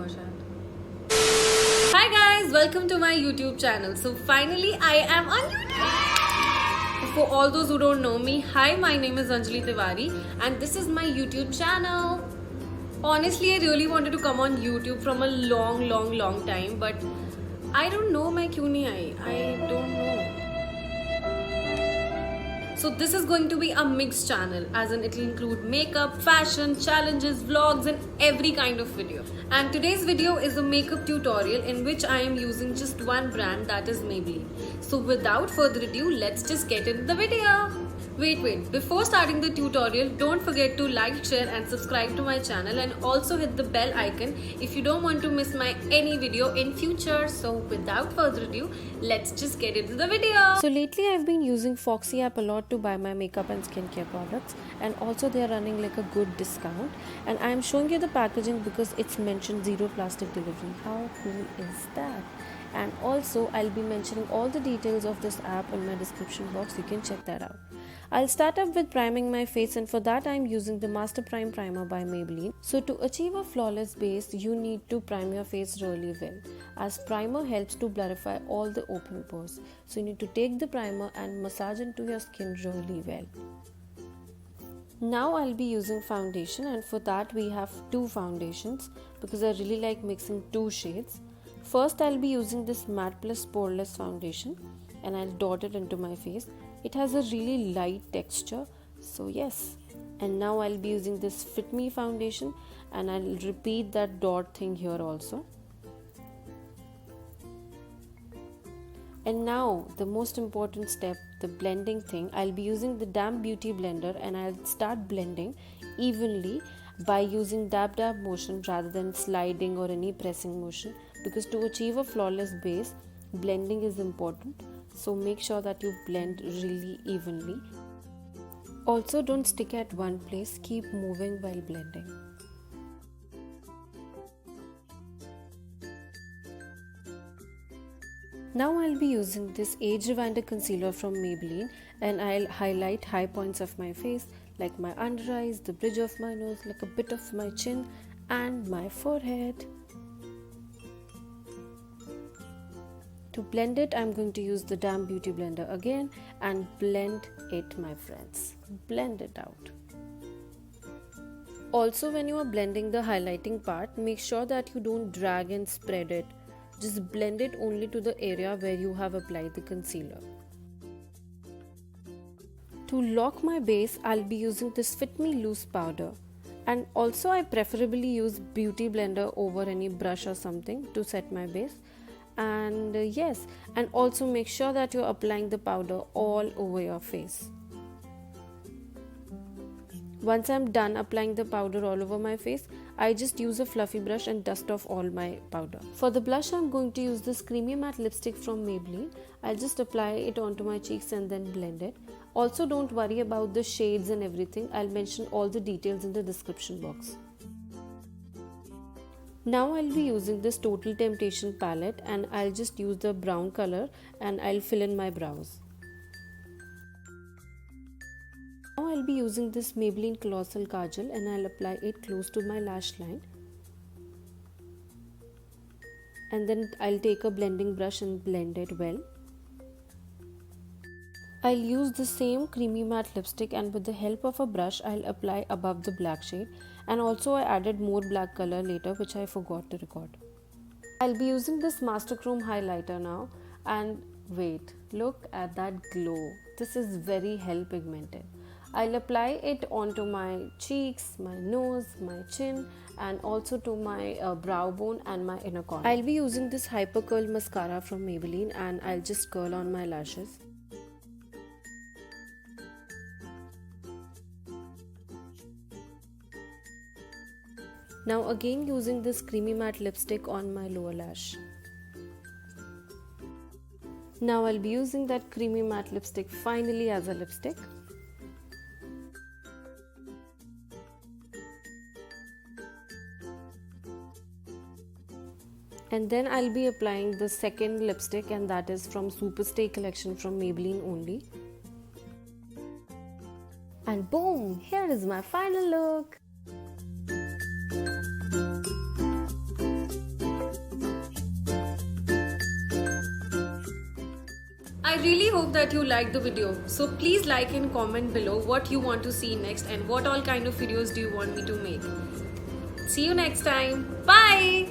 होगा शायद. Hi guys, welcome to my YouTube channel. So finally I am on YouTube. For all those who don't know me, hi, my name is Anjali and this is my YouTube channel. Honestly, I really wanted to come on YouTube from a long time, but I don't know मैं क्यों नहीं आई. I don't know. So this is going to be a mixed channel, as in it will include makeup, fashion, challenges, vlogs and every kind of video. And today's video is a makeup tutorial in which I am using just one brand, that is Maybelline. So without further ado, let's just get into the video. Wait, before starting the tutorial, don't forget to like, share and subscribe to my channel, and also hit the bell icon if you don't want to miss my any video in future. So without further ado, let's just get into the video. So lately I've been using Foxy app a lot to buy my makeup and skincare products, and also they are running like a good discount, and I'm showing you the packaging because it's mentioned zero plastic delivery. How cool is that? And also I'll be mentioning all the details of this app in my description box. You can check that out. I'll start up with priming my face, and for that I'm using the Master Prime Primer by Maybelline. So to achieve a flawless base, you need to prime your face really well, as primer helps to blurify all the open pores. So you need to take the primer and massage into your skin really well. Now I'll be using foundation, and for that we have two foundations because I really like mixing two shades. First I'll be using this Matte Plus Poreless foundation, and I'll dot it into my face. It has a really light texture, so yes. And now I'll be using this Fit Me foundation, and I'll repeat that dot thing here also. And now the most important step, the blending thing. I'll be using the Damp Beauty blender, and I'll start blending evenly by using dab motion rather than sliding or any pressing motion, because to achieve a flawless base, blending is important. So make sure that you blend really evenly. Also, don't stick at one place, keep moving while blending. Now I'll be using this Age Rewinder concealer from Maybelline, and I'll highlight high points of my face like my under eyes, the bridge of my nose, like a bit of my chin and my forehead. To blend it, I'm going to use the Damp Beauty blender again and blend it, my friends. Blend it out. Also, when you are blending the highlighting part, make sure that you don't drag and spread it. Just blend it only to the area where you have applied the concealer. To lock my base, I'll be using this Fit Me Loose powder. And also I preferably use beauty blender over any brush or something to set my base. And yes, and also make sure that you're applying the powder all over your face. Once I'm done applying the powder all over my face, I just use a fluffy brush and dust off all my powder. For the blush, I'm going to use this creamy matte lipstick from Maybelline. I'll just apply it onto my cheeks and then blend it. Also, don't worry about the shades and everything. I'll mention all the details in the description box. Now I'll be using this Total Temptation palette, and I'll just use the brown color and I'll fill in my brows. Now I'll be using this Maybelline Colossal Kajal, and I'll apply it close to my lash line. And then I'll take a blending brush and blend it well. I'll use the same creamy matte lipstick, and with the help of a brush I'll apply above the black shade, and also I added more black color later, which I forgot to record. I'll be using this Master Chrome highlighter now, and wait, look at that glow. This is very hell pigmented. I'll apply it onto my cheeks, my nose, my chin, and also to my brow bone and my inner corner. I'll be using this Hyper Curl mascara from Maybelline, and I'll just curl on my lashes. Now again using this creamy matte lipstick on my lower lash. Now I'll be using that creamy matte lipstick finally as a lipstick. And then I'll be applying the second lipstick, and that is from Superstay collection from Maybelline only. And boom! Here is my final look. I really hope that you liked the video. So please like and comment below what you want to see next and what all kind of videos do you want me to make. See you next time. Bye!